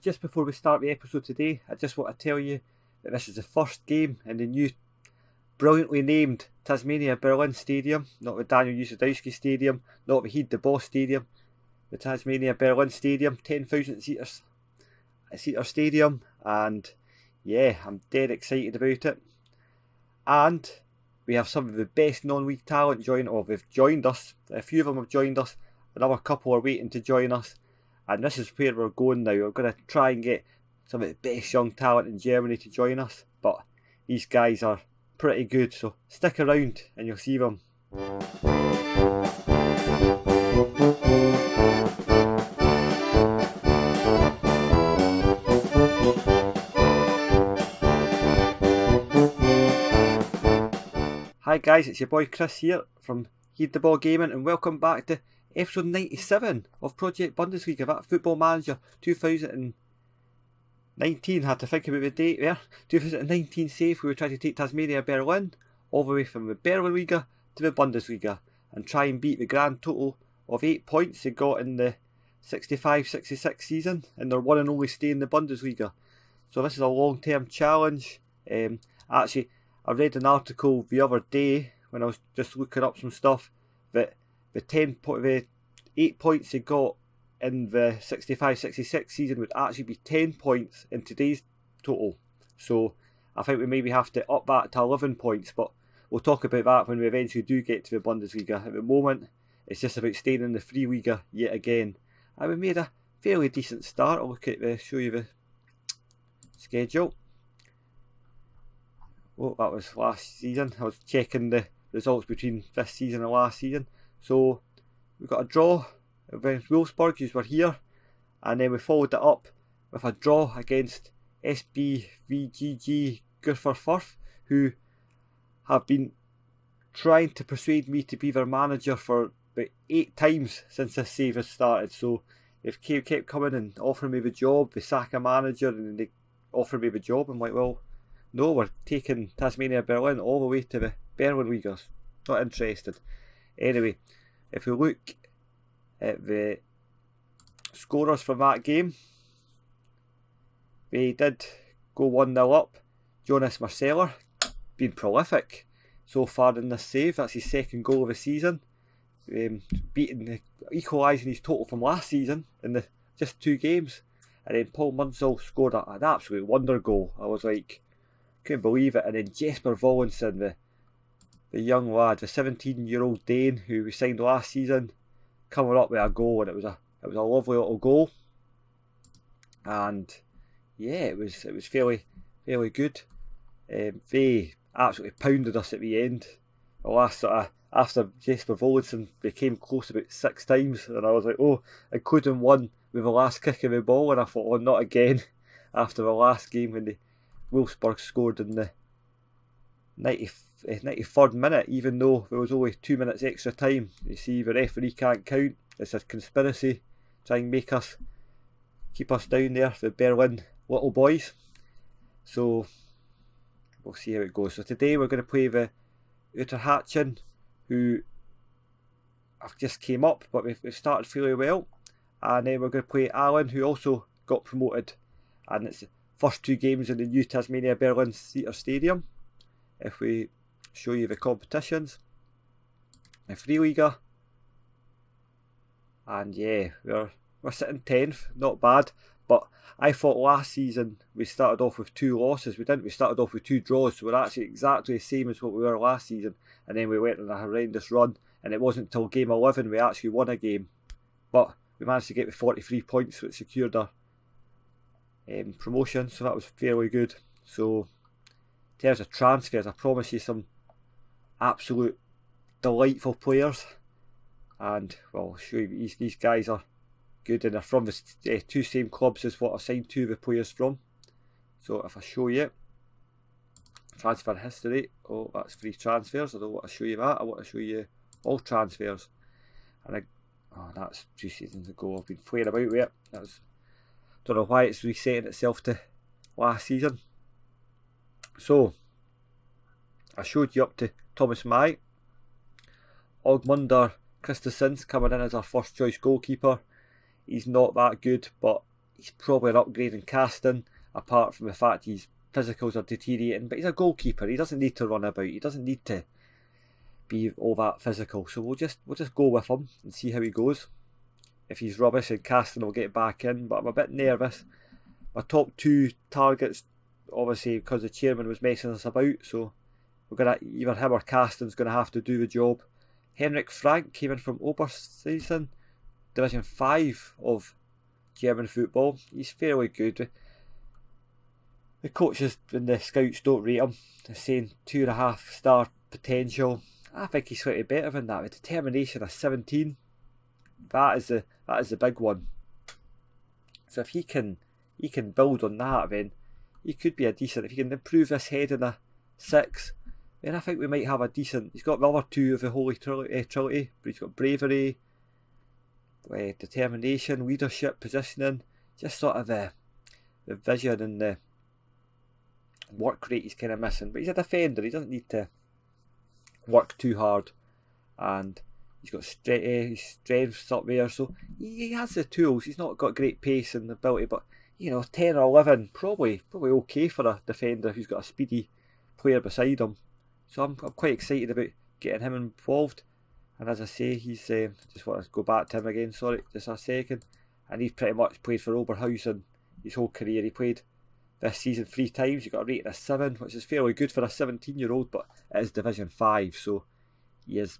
just before we start the episode today, I just want to tell you that this is the first game in the new brilliantly named Tasmania Berlin Stadium, not the Daniel Usadowski Stadium, not the Heed the Boss Stadium, the Tasmania Berlin Stadium, 10,000 seater stadium, and yeah, I'm dead excited about it. And we have some of the best non-league talent they've joined us. A few of them have joined us, another couple are waiting to join us, and this is where we're going now. We're going to try and get some of the best young talent in Germany to join us, but these guys are pretty good, so stick around and you'll see them. Hi guys, it's your boy Chris here from Heed the Ball Gaming, and welcome back to episode 97 of Project Bundesliga, that Football Manager 2019. Had to think about the date there. 2019 save, we were trying to take Tasmania Berlin all the way from the Berlin Liga to the Bundesliga and try and beat the grand total of 8 points they got in the 65-66 season, and their one and only stay in the Bundesliga. So this is a long-term challenge. Actually, I read an article the other day when I was just looking up some stuff that the 8 points they got in the 65-66 season would actually be 10 points in today's total. So I think we maybe have to up that to 11 points, but we'll talk about that when we eventually do get to the Bundesliga. At the moment, it's just about staying in the Free Liga yet again. And we made a fairly decent start. I'll show you the schedule. Oh, that was last season. I was checking the results between this season and last season. So we got a draw against Wolfsburg, who were here, and then we followed it up with a draw against SBVGG Gurfer, who have been trying to persuade me to be their manager for about 8 times since this save has started. So they've kept coming and offering me the job, they sack a manager and they offer me the job. I'm like, well, no, we're taking Tasmania Berlin all the way to the Berlin Liga. Not interested. Anyway, if we look at the scorers from that game, they did go 1-0 up. Jonas Marceller, been prolific so far in this save. That's his second goal of the season. Equalising his total from last season in just 2 games. And then Paul Munsell scored an absolute wonder goal. I was like, couldn't believe it. And then Jesper Vollensen, the young lad, the 17-year-old Dane who we signed last season, coming up with a goal, and it was a lovely little goal. And yeah, it was fairly good. They absolutely pounded us at the end. The last after Jesper Vollensen, they came close about 6 times, and I was like, oh, including one with the last kick of the ball, and I thought, oh, not again. After the last game when the Wolfsburg scored in the 93rd minute, even though there was only 2 minutes extra time. You see, the referee can't count. It's a conspiracy, trying to keep us down there, the Berlin little boys. So we'll see how it goes. So today we're going to play the Unterhaching, who have just came up, but we've started fairly well. And then we're going to play Aalen, who also got promoted, and it's the first 2 games in the new Tasmania Berlin Theatre Stadium. If we show you the competitions, the Free Liga, and yeah, we're sitting 10th, not bad. But I thought last season we started off with 2 losses. We didn't. We started off with 2 draws, so we're actually exactly the same as what we were last season. And then we went on a horrendous run, and it wasn't until game 11 we actually won a game. But we managed to get the 43 points, which secured our promotion, so that was fairly good. So in terms of transfers, I promise you some absolute delightful players, and well, I'll show you these guys are good, and they're from the 2 same clubs as what I signed 2 of the players from. So if I show you transfer history, oh, that's free transfers. I don't want to show you that. I want to show you all transfers, and that's 2 seasons ago. I've been playing about with it. Don't know why it's resetting itself to last season. So I showed you up to Thomas Mai. Ogmunder Christensen's coming in as our first choice goalkeeper. He's not that good, but he's probably an upgrade in casting, apart from the fact his physicals are deteriorating. But he's a goalkeeper. He doesn't need to run about. He doesn't need to be all that physical. So we'll just go with him and see how he goes. If he's rubbish in casting, we'll get back in. But I'm a bit nervous. My top 2 targets, obviously, because the chairman was messing us about. So we're gonna either him or casting's gonna have to do the job. Henrik Frank came in from Oberhausen, Division 5 of German football. He's fairly good. The coaches and the scouts don't rate him. They're saying 2.5-star potential. I think he's slightly better than that. With determination of 17, that is the big one. So if he can build on that, then he could be a decent. If he can improve this head in a 6, then I think we might have a decent. He's got the other 2 of the Holy Trinity, but he's got bravery, determination, leadership, positioning. Just sort of the vision and the work rate he's kind of missing. But he's a defender. He doesn't need to work too hard, and he's got strengths up there. So he has the tools. He's not got great pace and ability, but 10 or 11 probably okay for a defender who's got a speedy player beside him. So I'm quite excited about getting him involved. And as I say, he's just want to go back to him again. Sorry, just a second. And he's pretty much played for Oberhausen his whole career. He played this season 3 times. He got a rating of 7, which is fairly good for a 17-year-old, but it is Division 5, so he's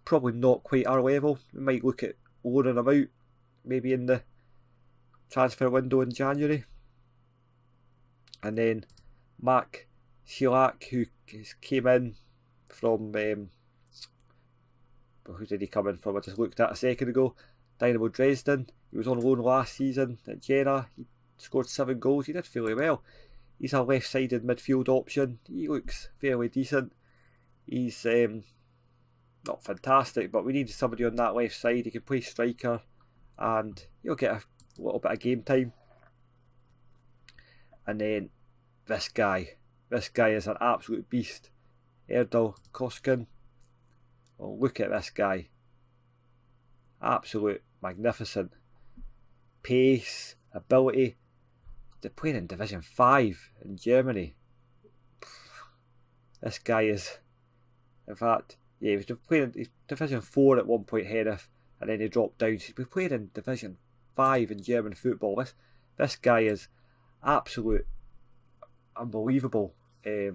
probably not quite our level. We might look at loaning him out, maybe in the transfer window in January. And then Mac Sheilak, who came in from who did he come in from? I just looked at a second ago. Dynamo Dresden. He was on loan last season at Jena. He scored 7 goals. He did fairly well. He's a left-sided midfield option. He looks fairly decent. He's not fantastic, but we need somebody on that left side. He can play striker, and he'll get a little bit of game time. And then this guy is an absolute beast. Erdal Koskin. Well, look at this guy. Absolute magnificent. Pace, ability. They're playing in Division 5 in Germany. This guy is, in fact, he was playing in Division 4 at one point, Henneth, and then he dropped down. So he's been playing in Division 5 in German football. This guy is absolute unbelievable. He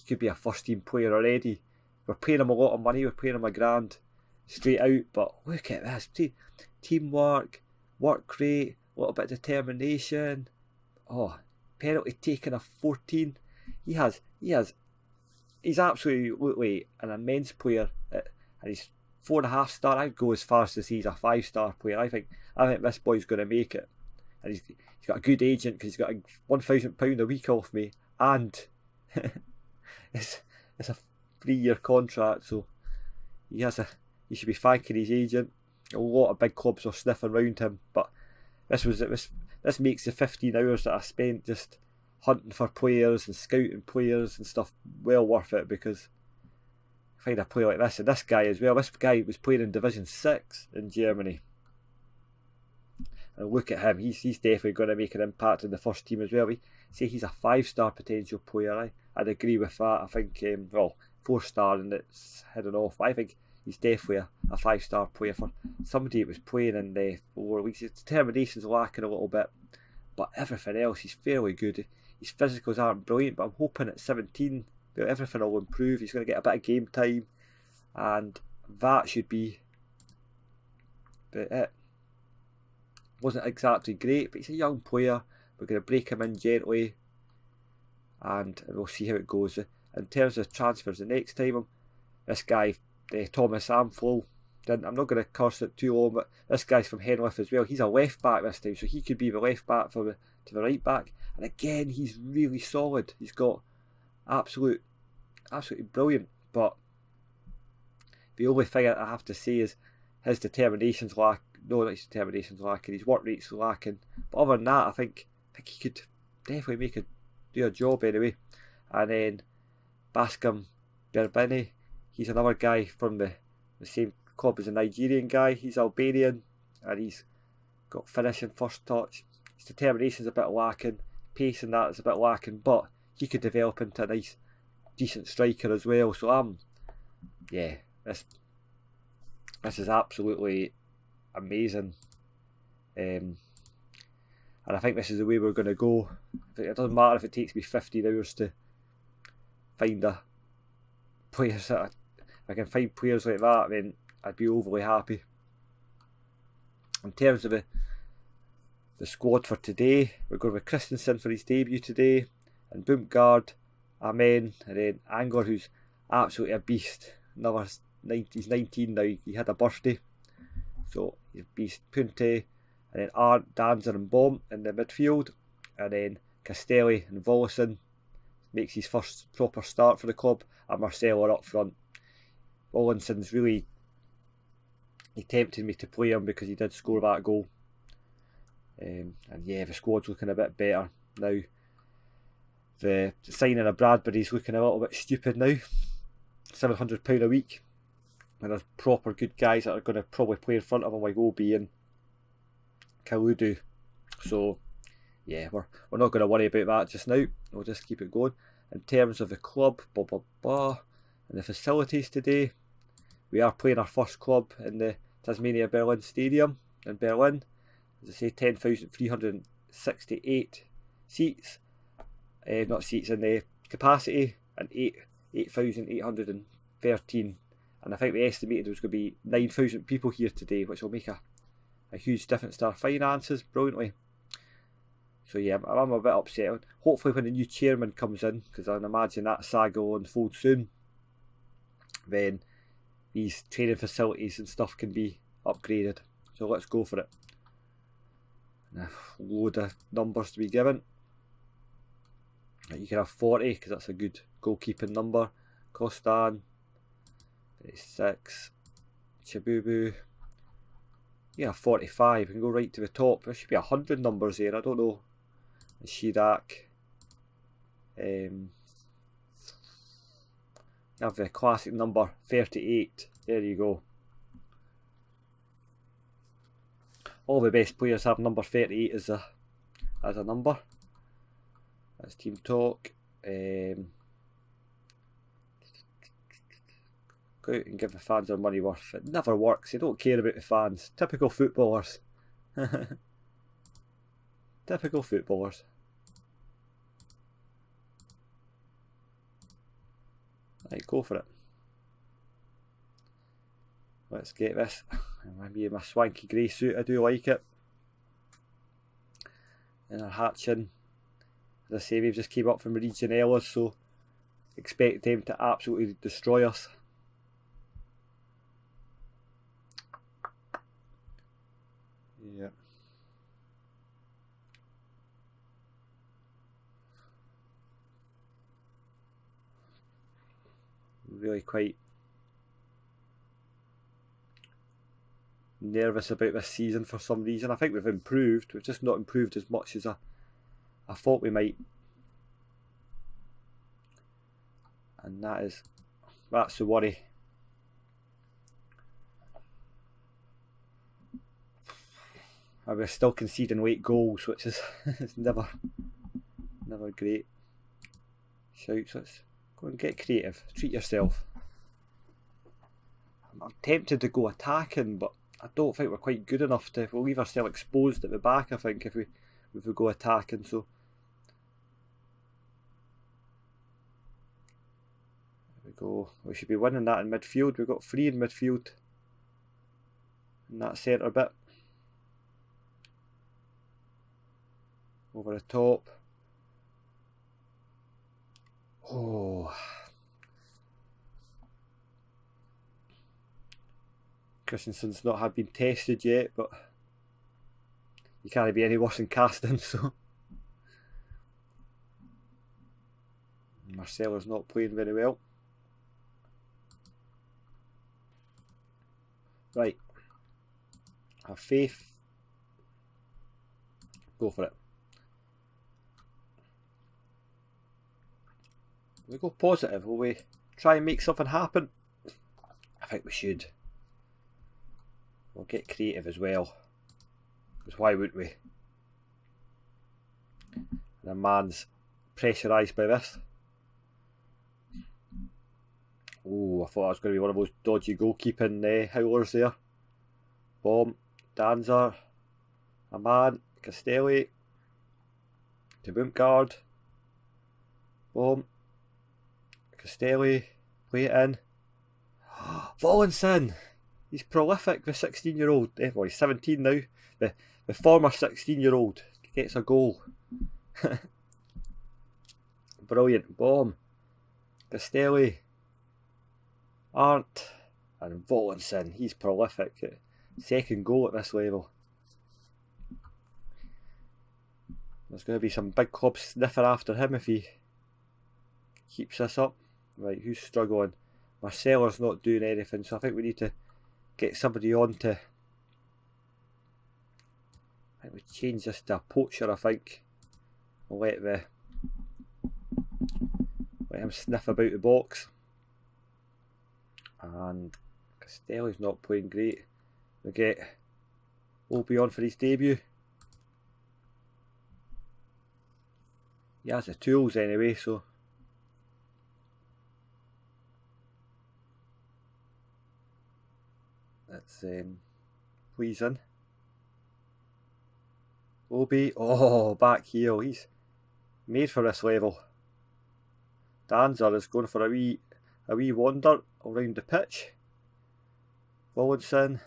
could be a first team player already. We're paying him a lot of money. We're paying him $1,000 straight out. But look at this: teamwork, work rate, a little bit of determination. Oh, penalty taken of 14. He's absolutely an immense player, and he's 4.5-star. I'd go as far as to say he's a 5-star player. I think this boy's going to make it, and he's got a good agent because he's got £1,000 a week off me, and it's a 3-year contract, so he should be thanking his agent. A lot of big clubs are sniffing around him, but this makes the 15 hours that I spent just hunting for players and scouting players and stuff well worth it, because I find a player like this, and this guy as well. This guy was playing in Division 6 in Germany, and look at him. He's definitely going to make an impact in the first team as well. We say he's a 5-star potential player. I'd agree with that. I think 4-star and it's heading off. I think he's definitely a 5-star player for somebody that was playing in the lower leagues. His determination's lacking a little bit, but everything else he's fairly good. His physicals aren't brilliant, but I'm hoping at 17 that everything will improve. He's going to get a bit of game time, and that should be it. Wasn't exactly great, but he's a young player. We're going to break him in gently, and we'll see how it goes. In terms of transfers, the next time, this guy, Thomas Amflo, I'm not going to curse it too long, but this guy's from Henlith as well. He's a left back this time, so he could be the left back to the right back. And again, he's really solid. He's got absolutely brilliant. But the only thing I have to say is his determination's lacking. No, not his determination's lacking. His work rate's lacking. But other than that, I think he could definitely do a job anyway. And then Bascom Berbini, he's another guy from the same club as a Nigerian guy. He's Albanian, and he's got finishing, first touch. his determination's a bit lacking, pace and that is a bit lacking, but he could develop into a nice, decent striker as well. So yeah, this is absolutely amazing, and I think this is the way we're going to go. It doesn't matter if it takes me 15 hours to find a player. If I can find players like that, then I'd be overly happy. In terms of the squad for today, we're going with Christensen for his debut today, and Boomgaard, Amen, and then Angler, who's absolutely a beast. He's 19 now, he had a birthday, so he's a beast. Punte, and then Arndt, Danzer and Baum in the midfield, and then Castelli and Volleson makes his first proper start for the club, and Marcelo up front. Voleson's really, he tempted me to play him because he did score that goal. And yeah, the squad's looking a bit better now. The signing of Bradbury's looking a little bit stupid now. £700 a week. And there's proper good guys that are going to probably play in front of him, like Obi and Kaludu. So yeah, we're not going to worry about that just now. We'll just keep it going. In terms of the club, and the facilities today, we are playing our first club in the Tasmania Berlin Stadium in Berlin. As I say, 10,368 seats, not seats in the capacity, and 8,813. And I think we estimated there was going to be 9,000 people here today, which will make a huge difference to our finances brilliantly. So yeah, I'm a bit upset. Hopefully when the new chairman comes in, because I imagine that saga will unfold soon, then these training facilities and stuff can be upgraded. So let's go for it. And a load of numbers to be given. You can have 40 because that's a good goalkeeping number. Costan, 36, Chibubu. Yeah, 45. We can go right to the top. There should be 100 numbers there. I don't know. And Shirak. You have the classic number 38. There you go. All the best players have number 38 as a number. That's team talk. Go out and give the fans their money worth. It never works. They don't care about the fans. Typical footballers. Typical footballers. Right, go for it. Let's get this. Me in my swanky grey suit, I do like it. Unterhaching. As I say, we've just came up from Regionellas, so expect them to absolutely destroy us. Yeah. Really quite nervous about this season for some reason. I think we've improved. We've just not improved as much as I thought we might. And that's the worry. And we're still conceding late goals, which is it's never great. Shouts, let's go and get creative. Treat yourself. I'm tempted to go attacking, but I don't think we're quite good enough to. We'll leave ourselves exposed at the back, I think, if we go attacking. So there we go. We should be winning that in midfield. We've got 3 in midfield in that centre bit. Over the top. Oh. Christensen's not had been tested yet, but you can't be any worse than casting, so. Marcelo's not playing very well. Right. Have faith. Go for it. We go positive, will we try and make something happen? I think we should. We'll get creative as well. Because why wouldn't we? And a man's pressurised by this. Oh, I thought I was going to be one of those dodgy goalkeeping howlers there. Bomb, Danzer, a man, Castelli, to Boomgard. Bomb, Castelli, play it in. Vollinson! He's prolific, the 16-year-old. Well, he's 17 now. The former 16-year-old gets a goal. Brilliant. Bomb, Castelli, Arndt, and Vollinson. He's prolific. Second goal at this level. There's going to be some big clubs sniffing after him if he keeps this up. Right, who's struggling? Marcelo's not doing anything, so I think we need to get somebody on to... I think we change this to a poacher, I think. We'll let him sniff about the box. And Castelli's not playing great. We get Obi on for his debut. He has the tools anyway, so that's pleasing. Obi, oh, back heel. He's made for this level. Danzer is going for a wee wander around the pitch. Vollinson,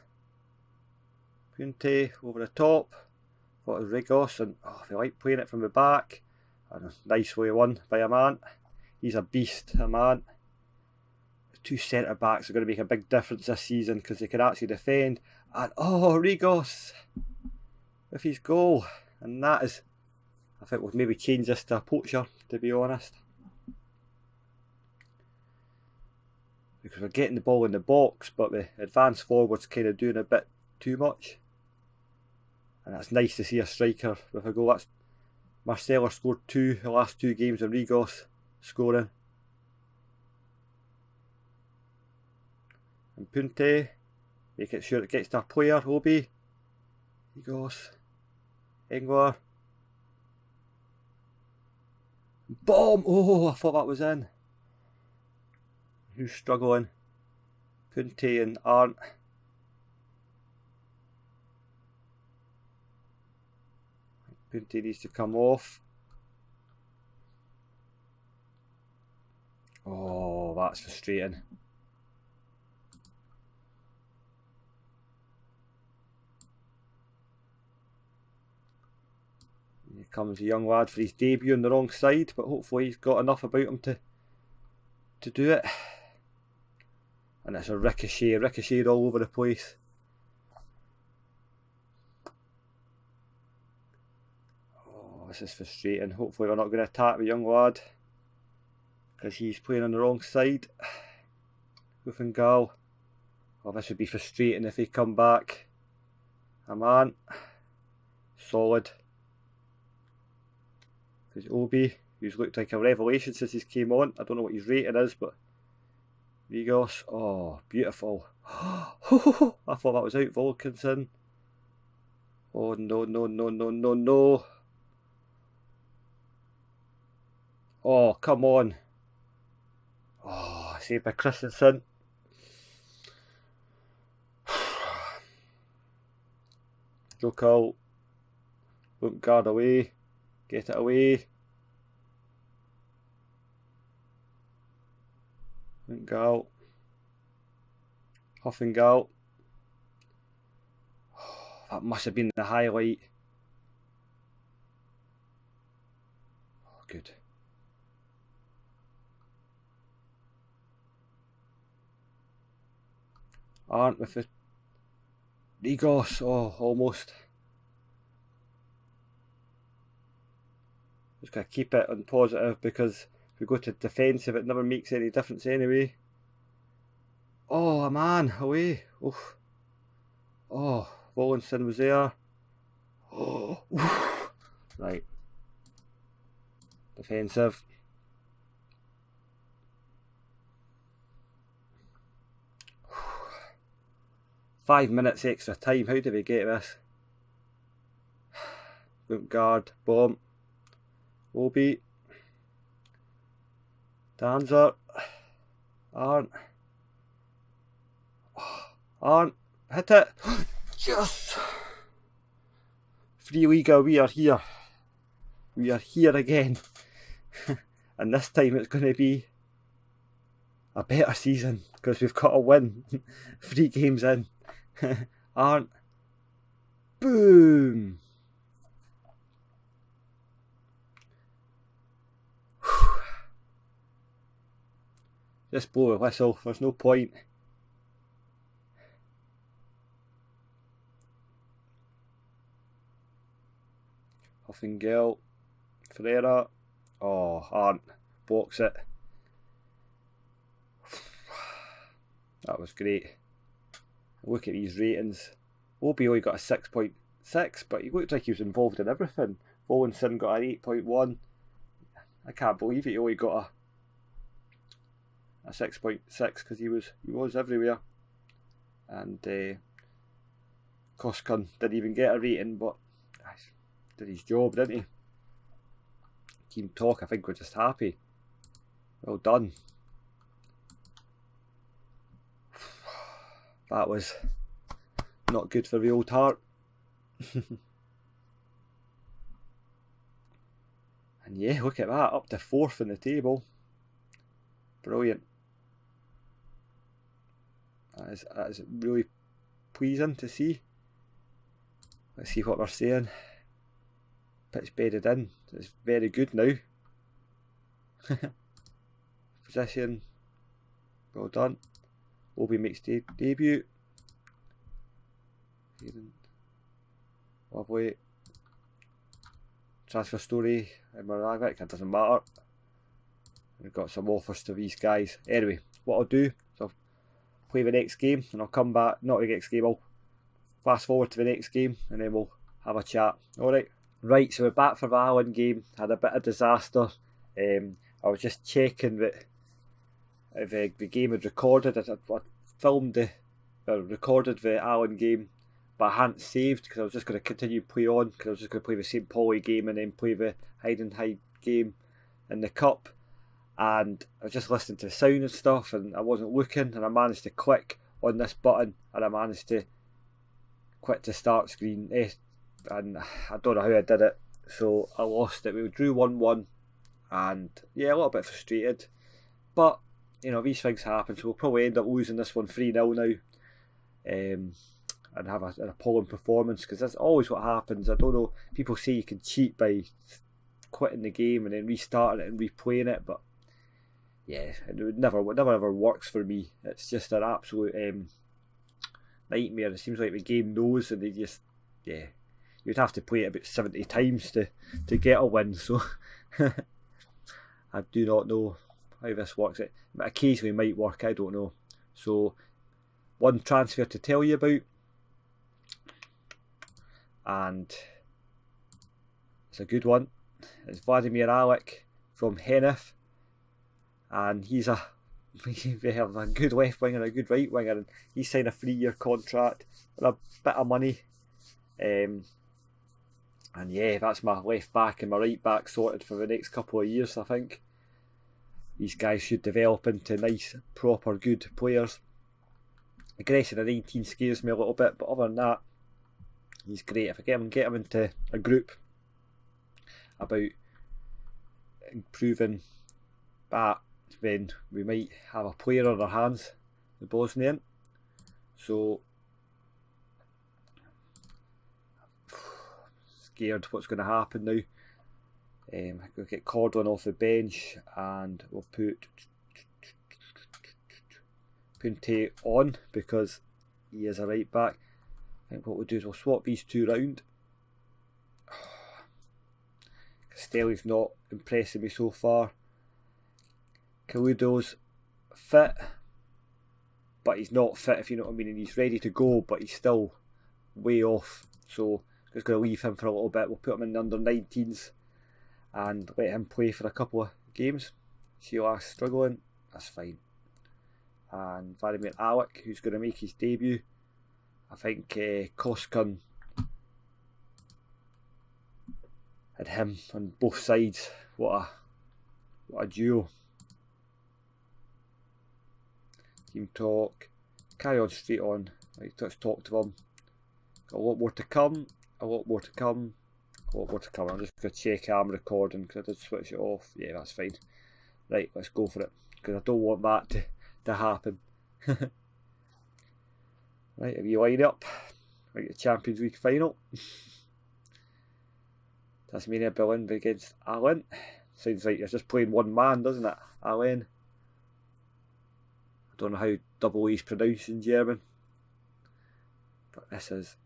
Punte over the top. What is Rigos? And they like playing it from the back. And a nicely won by a man. He's a beast, a man. The two centre backs are going to make a big difference this season because they can actually defend. And Rigos with his goal. And that is, I think we'll maybe change this to a poacher, to be honest. Because we're getting the ball in the box, but the advance forward's kind of doing a bit too much. And that's nice to see a striker with a goal. That's Marcelo scored the last two games, and Rigos scoring. And Punte, making sure it gets to our player, Obi. Rigos, Engler. Bomb! Oh, I thought that was in. Who's struggling? Punte and Arndt. Punte needs to come off. Oh, that's frustrating. Here comes a young lad for his debut on the wrong side, but hopefully he's got enough about him to do it. And it's a ricocheted all over the place. Oh, this is frustrating. Hopefully we're not going to attack the young lad, because he's playing on the wrong side. Gal. Oh, this would be frustrating if he come back. A man. Solid. There's Obi, who's looked like a revelation since he came on. I don't know what his rating is, but Rigos, oh, beautiful. I thought that was out, Volkinson. Oh, no. Oh, come on. Oh, saved by Christensen. Joke out. Won't guard away. Get it away. Go. Huffingall. Oh, that must have been the highlight. Oh, good. Arndt with the Rigos. Oh, almost. Just gotta keep it on positive, because if we go to defensive, it never makes any difference anyway. Oh, a man, away. Oof. Oh, Vollinson was there. Oh, oof. Right. Defensive. Five minutes extra time. How do we get this? Boom guard, bomb. Obi. Danzer. Arndt. Arndt. Hit it. Yes. Free Liga, we are here. We are here again. And this time it's going to be a better season because we've got a win. 3 games in. Arndt. Boom. Just blow a whistle, there's no point. Huffingale, Ferreira, oh, Arndt, blocks it. That was great. Look at these ratings. Obi only got a 6.6, but he looked like he was involved in everything. Owenson got an 8.1. I can't believe it, he only got a 6.6 because he was everywhere. And Koskun didn't even get a rating, but did his job, didn't he? Team Talk, I think we're just happy. Well done. That was not good for the old heart. And yeah, look at that, up to 4th in the table. Brilliant. That is really pleasing to see. Let's see what they're saying. Pitch bedded in. It's very good now. Position. Well done. Obi makes debut. Lovely. Transfer story in Moravik. It doesn't matter. We've got some offers to these guys. Anyway, what I'll do is I'll play the next game and I'll come back. Not the next game, I'll fast forward to the next game and then we'll have a chat. Alright. Right, so we're back for the Aalen game. Had a bit of disaster. I was just checking that if the game had recorded. I filmed recorded the Aalen game, but I hadn't saved because I was just going to continue play on because I was just going to play the St. Pauli game and then play the hide and hide game in the cup. And I was just listening to the sound and stuff and I wasn't looking and I managed to click on this button and I managed to quit the start screen and I don't know how I did it, so I lost it. We drew 1-1 and yeah, a little bit frustrated, but you know, these things happen, so we'll probably end up losing this one 3-0 now and have an appalling performance because that's always what happens. I don't know, people say you can cheat by quitting the game and then restarting it and replaying it, but yeah, it never ever works for me. It's just an absolute nightmare. It seems like the game knows and they just, yeah, you'd have to play it about 70 times to get a win, so I do not know how this works. It occasionally might work, I don't know. So one transfer to tell you about, and it's a good one. It's Vladimir Alek from Hennef, and we have a good left winger and a good right winger, and he's signed a 3-year contract with a bit of money. And yeah, that's my left back and my right back sorted for the next couple of years, I think. These guys should develop into nice, proper, good players. Aggression at 19 scares me a little bit, but other than that, he's great. If I get him into a group about improving that, then we might have a player on our hands, the Bosnian. So scared what's going to happen now. We'll get Cordon off the bench and we'll put Punte on because he is a right back. I think what we'll do is we'll swap these two round. Castelli's not impressing me so far. Caludo's fit, but he's not fit, if you know what I mean, and he's ready to go, but he's still way off. So I'm just going to leave him for a little bit. We'll put him in the under-19s and let him play for a couple of games. Silas struggling, that's fine. And Vladimir Alek, who's going to make his debut. I think Koskun had him on both sides what a duo. Team talk. Carry on straight on. Right, let's talk to them. Got a lot more to come. A lot more to come. A lot more to come. I'm just going to check I'm recording because I did switch it off. Yeah, that's fine. Right, let's go for it. Because I don't want that to happen. Right, have you lined up? Right, the Champions League final. Tasmania Berlin against Aalen. Sounds like you're just playing one man, doesn't it? Aalen. I don't know how double E's pronounced in German. But this is...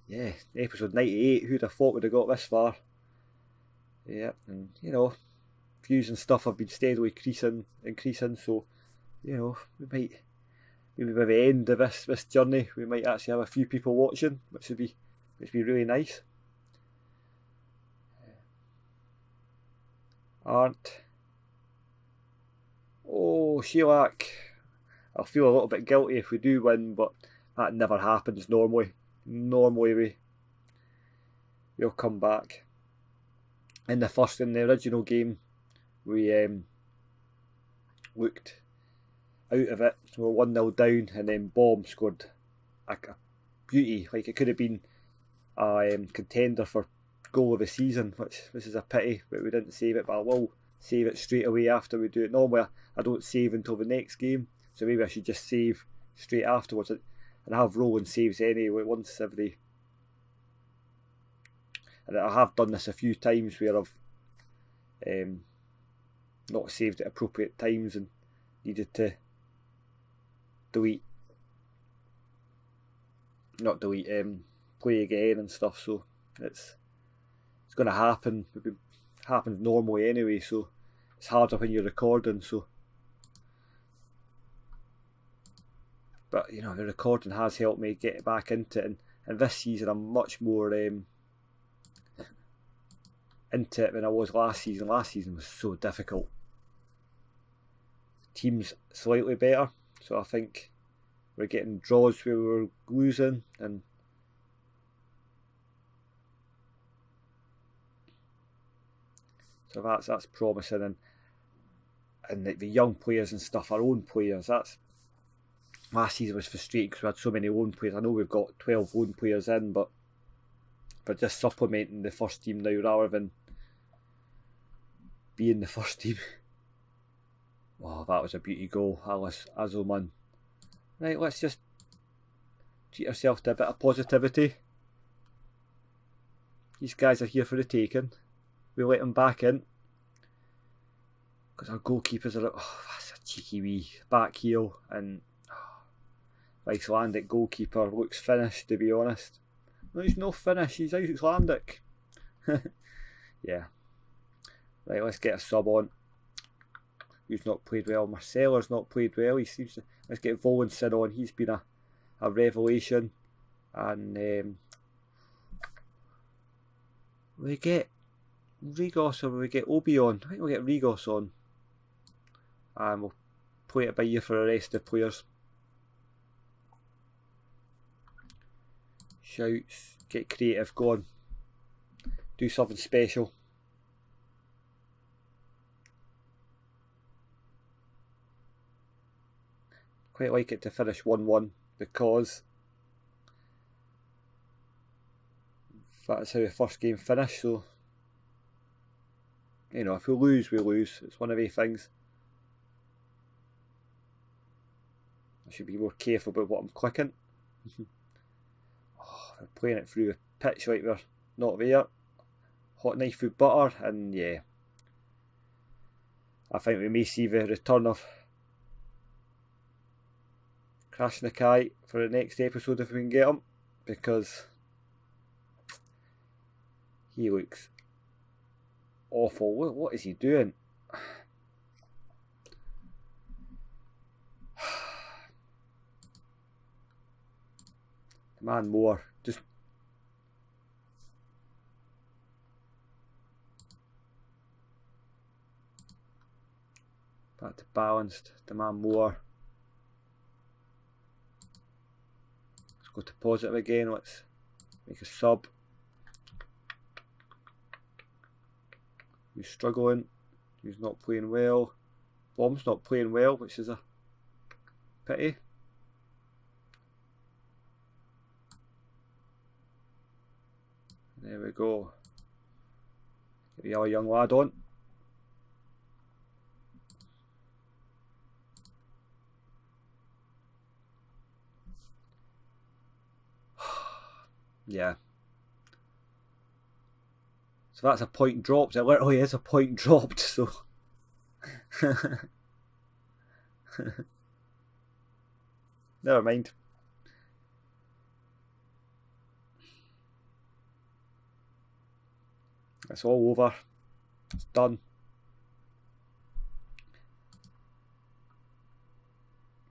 yeah, episode 98. Who'd have thought we'd have got this far? Yeah, and you know, views and stuff have been steadily increasing, so you know, we might, maybe by the end of this journey, we might actually have a few people watching, which would be really nice. Aren't. Oh, Sheilak. I'll feel a little bit guilty if we do win, but that never happens normally. Normally we'll come back. In the original game, we looked out of it. We were 1-0 down, and then Bomb scored a beauty. Like, it could have been a contender for goal of the season, which is a pity, but we didn't save it. But I will save it straight away after we do it. Normally I don't save until the next game, so maybe I should just save straight afterwards. And I have rolling saves anyway, once every... and I have done this a few times where I've not saved at appropriate times and needed to play again and stuff, so it's going to happen. It happens normally anyway, so it's harder when you're recording, so... but you know, the recording has helped me get back into it, and this season I'm much more into it than I was last season. Last season was so difficult. Teams slightly better, so I think we're getting draws where we were losing, and so that's promising. And the young players and stuff, our own players, that's... last season was frustrating because we had so many loan players. I know we've got 12 loan players in, but we're just supplementing the first team now rather than being the first team. Oh, that was a beauty goal, Alice Azelman. Right, let's just treat ourselves to a bit of positivity. These guys are here for the taking. We let them back in because our goalkeepers are... oh, that's a cheeky wee back heel, and Icelandic goalkeeper looks finished, to be honest. No, he's no finish, he's Icelandic. Yeah. Right, let's get a sub on. Who's not played well? Marcelo's not played well. He seems to... let's get Volensin on. He's been a revelation. And will we get Rigos or will we get Obi on? I think we'll get Rigos on. And we'll play it by ear for the rest of the players. Shouts, get creative, go on. Do something special. Quite like it to finish 1-1 because that's how the first game finished, so you know, if we lose, we lose. It's one of the things. I should be more careful about what I'm clicking. Oh, we're playing it through the pitch like we're not there. Hot knife through butter, and yeah, I think we may see the return of Krasnikai for the next episode if we can get him, because he looks awful. What is he doing? Demand more. Just back to balanced. Demand more. Let's go to positive again. Let's make a sub. who's struggling, who's not playing well. Bomb's not playing well, which is a pity. There we go. Get the other young lad on. Yeah. So that's a point dropped. It literally is a point dropped, so never mind. It's all over. It's done.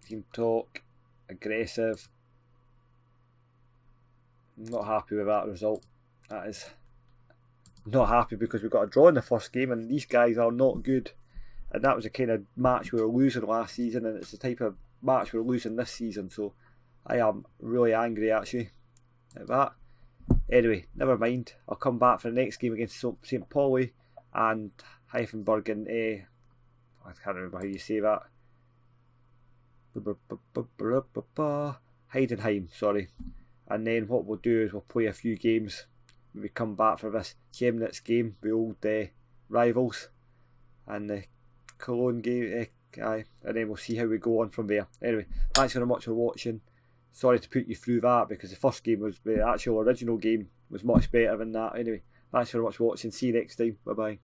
Team talk. Aggressive. I'm not happy with that result. That is not happy because we got a draw in the first game and these guys are not good. And that was the kind of match we were losing last season, and it's the type of match we're losing this season. So I am really angry actually at that. Anyway, never mind. I'll come back for the next game against St. Pauli and Heidenbergen. I can't remember how you say that. Heidenheim, sorry. And then what we'll do is we'll play a few games when we come back for this Chemnitz game, the old rivals, and the Cologne game, and then we'll see how we go on from there. Anyway, thanks very much for watching. Sorry to put you through that because the first game was the actual original game was much better than that. Anyway, thanks very much for watching. See you next time. Bye bye.